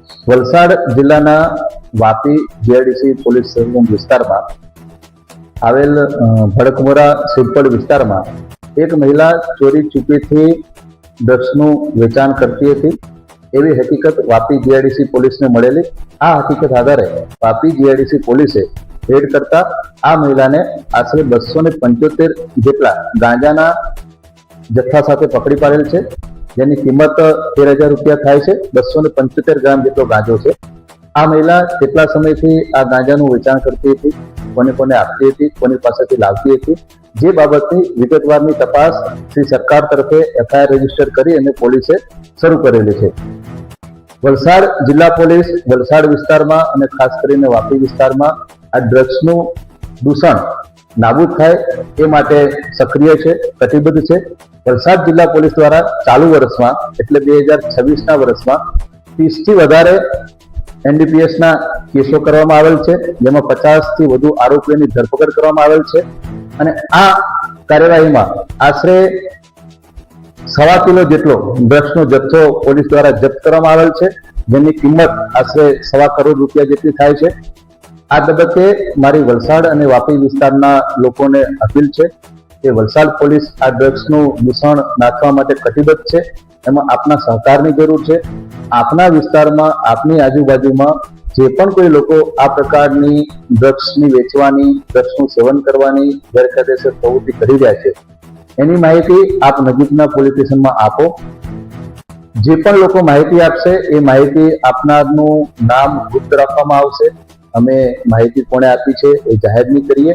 વલસાડ જિલ્લાના Vapi GIDC police વિસ્તારમાં આવેલ ભડકમોરા સિરપડ વિસ્તારમાં એક મહિલા ચોરી ચૂપીથી ડ્રગ્સનું વેચાણ કરતી હતી એવી હકીકત વાપી જીઆઈડીસી પોલીસને મળેલી. આ હકીકત આધારે વાપી જીઆઈડીસી પોલીસે રેડ કરતા આ મહિલાને આશરે 275 જેટલા ગાંજાના જથ્થા સાથે પકડી પાડેલ છે, જેની કિંમત 13,000 રૂપિયા થાય છે. 275 ગ્રામ જેટલો ગાંજો છે. આ મહિલા કેટલા સમયથી આ ગાંજાનું વેચાણ કરતી હતી, કોને કોને આપતી હતી, કોની પાસેથી લાવતી હતી, જે બાબતની વિગતવારની તપાસ શ્રી સરકાર તરફે એફઆઈઆર રજીસ્ટર કરી અને પોલીસે શરૂ કરેલી છે. વલસાડ જિલ્લા પોલીસ વલસાડ વિસ્તારમાં અને ખાસ કરીને વાપી વિસ્તારમાં આ ડ્રગ્સનું દૂષણ નાબૂદ થાય એ માટે સક્રિય છે, કટિબદ્ધ છે. વલસાડ જિલ્લા પોલીસ દ્વારા ચાલુ વર્ષમાં એટલે 2026ના વર્ષમાં 30 થી વધારે એનડીપીએસના કેસો કરવામાં આવેલ છે, જેમાં 50 થી વધુ આરોપીઓની ધરપકડ કરવામાં આવેલ છે. અને આ કાર્યવાહીમાં આશરે 1.25 કિલો જેટલો ડ્રગ્સનો જથ્થો પોલીસ દ્વારા જપ્ત કરવામાં આવેલ છે, જેની કિંમત આશરે 1.25 કરોડ રૂપિયા જેટલી થાય છે. આ તબક્કે મારી વલસાડ અને વાપી વિસ્તારના લોકોને અપીલ છે કે વલસાડ પોલીસ આ ડ્રગ્સનું દૂષણ નાથવા માટે કટિબદ્ધ છે. એમાં આપના સહકારની જરૂર છે. આપના વિસ્તારમાં, આપની આજુબાજુમાં જે પણ કોઈ લોકો આ પ્રકારની ડ્રગ્સની વેચવાની, ડ્રગ્સનું સેવન કરવાની ગેરકાયદેસર પ્રવૃત્તિ કરી રહ્યા છે, એની માહિતી આપ નજીકના પોલીસ સ્ટેશનમાં આપો. જે પણ લોકો માહિતી આપશે એ માહિતી આપનારનું નામ ગુપ્ત રાખવામાં આવશે. અમે માહિતી કોણે આપી છે એ જાહેર નહીં કરીએ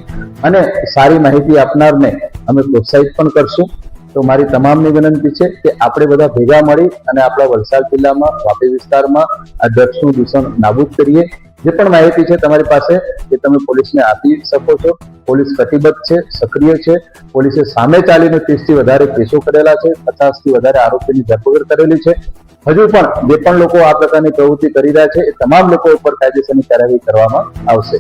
અને સારી માહિતી આપનારને અમે પ્રોત્સાહિત પણ કરશું. તો મારી તમામની વિનંતી છે કે આપણે બધા ભેગા મળી અને આપણા વલસાડ જિલ્લામાં વાપી વિસ્તારમાં આ ડ્રગ્સનું દૂષણ નાબૂદ કરીએ. જે પણ માહિતી છે તમારી પાસે એ તમે પોલીસને આપી શકો છો. પોલીસ કટિબદ્ધ છે, સક્રિય છે. પોલીસે સામે ચાલીને 30 થી વધારે કેસો કરેલા છે, 50 થી વધારે આરોપીની ધરપકડ કરેલી છે. હજુ પણ જે પણ લોકો આ પ્રકારની પ્રવૃત્તિ કરી રહ્યા છે એ તમામ લોકો ઉપર કાયદેસરની કાર્યવાહી કરવામાં આવશે.